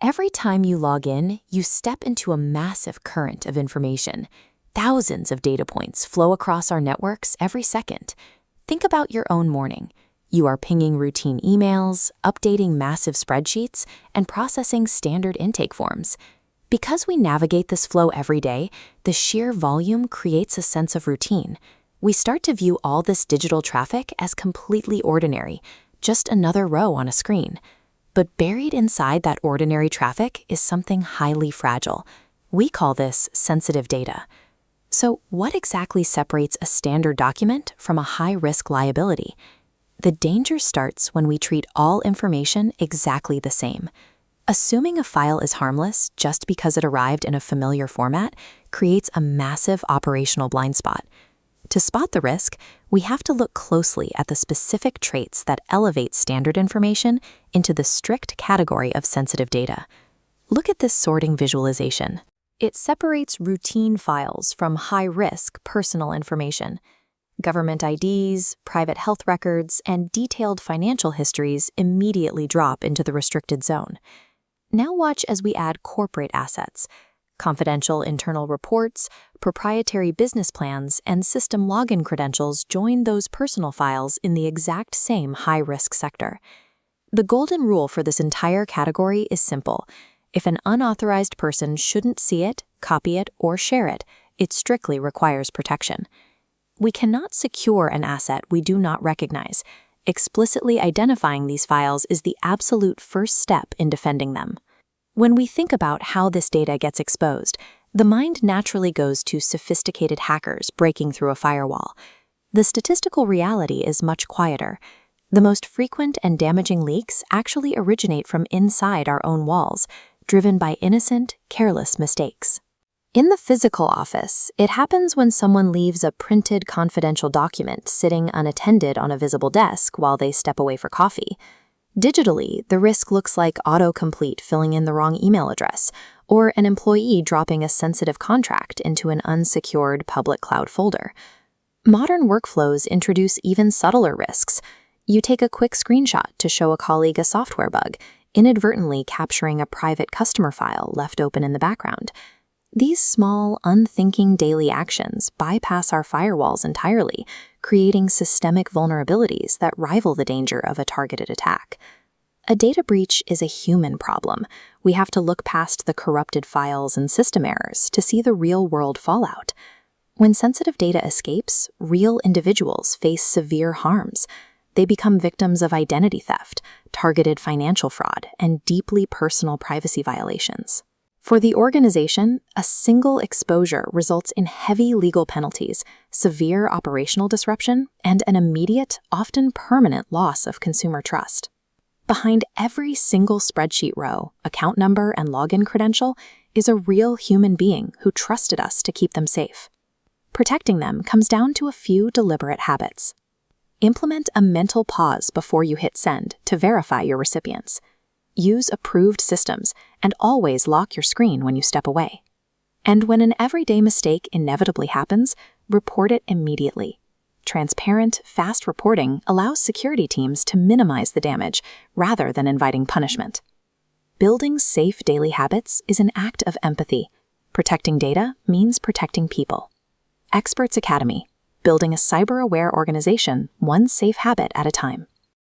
Every time you log in, you step into a massive current of information. Thousands of data points flow across our networks every second. Think about your own morning. You are pinging routine emails, updating massive spreadsheets, and processing standard intake forms. Because we navigate this flow every day, the sheer volume creates a sense of routine. We start to view all this digital traffic as completely ordinary, just another row on a screen. But buried inside that ordinary traffic is something highly fragile. We call this sensitive data. So what exactly separates a standard document from a high-risk liability? The danger starts when we treat all information exactly the same. Assuming a file is harmless just because it arrived in a familiar format creates a massive operational blind spot. To spot the risk, we have to look closely at the specific traits that elevate standard information into the strict category of sensitive data. Look at this sorting visualization. It separates routine files from high-risk personal information. Government IDs, private health records, and detailed financial histories immediately drop into the restricted zone. Now watch as we add corporate assets. Confidential internal reports, proprietary business plans, and system login credentials join those personal files in the exact same high-risk sector. The golden rule for this entire category is simple. If an unauthorized person shouldn't see it, copy it, or share it, it strictly requires protection. We cannot secure an asset we do not recognize. Explicitly identifying these files is the absolute first step in defending them. When we think about how this data gets exposed, the mind naturally goes to sophisticated hackers breaking through a firewall. The statistical reality is much quieter. The most frequent and damaging leaks actually originate from inside our own walls, driven by innocent, careless mistakes. In the physical office, it happens when someone leaves a printed confidential document sitting unattended on a visible desk while they step away for coffee. Digitally, the risk looks like autocomplete filling in the wrong email address, or an employee dropping a sensitive contract into an unsecured public cloud folder. Modern workflows introduce even subtler risks. You take a quick screenshot to show a colleague a software bug, inadvertently capturing a private customer file left open in the background. These small, unthinking daily actions bypass our firewalls entirely, creating systemic vulnerabilities that rival the danger of a targeted attack. A data breach is a human problem. We have to look past the corrupted files and system errors to see the real-world fallout. When sensitive data escapes, real individuals face severe harms. They become victims of identity theft, targeted financial fraud, and deeply personal privacy violations. For the organization, a single exposure results in heavy legal penalties, severe operational disruption, and an immediate, often permanent loss of consumer trust. Behind every single spreadsheet row, account number, and login credential is a real human being who trusted us to keep them safe. Protecting them comes down to a few deliberate habits. Implement a mental pause before you hit send to verify your recipients. Use approved systems, and always lock your screen when you step away. And when an everyday mistake inevitably happens, report it immediately. Transparent, fast reporting allows security teams to minimize the damage rather than inviting punishment. Building safe daily habits is an act of empathy. Protecting data means protecting people. Experts Academy, building a cyber-aware organization one safe habit at a time.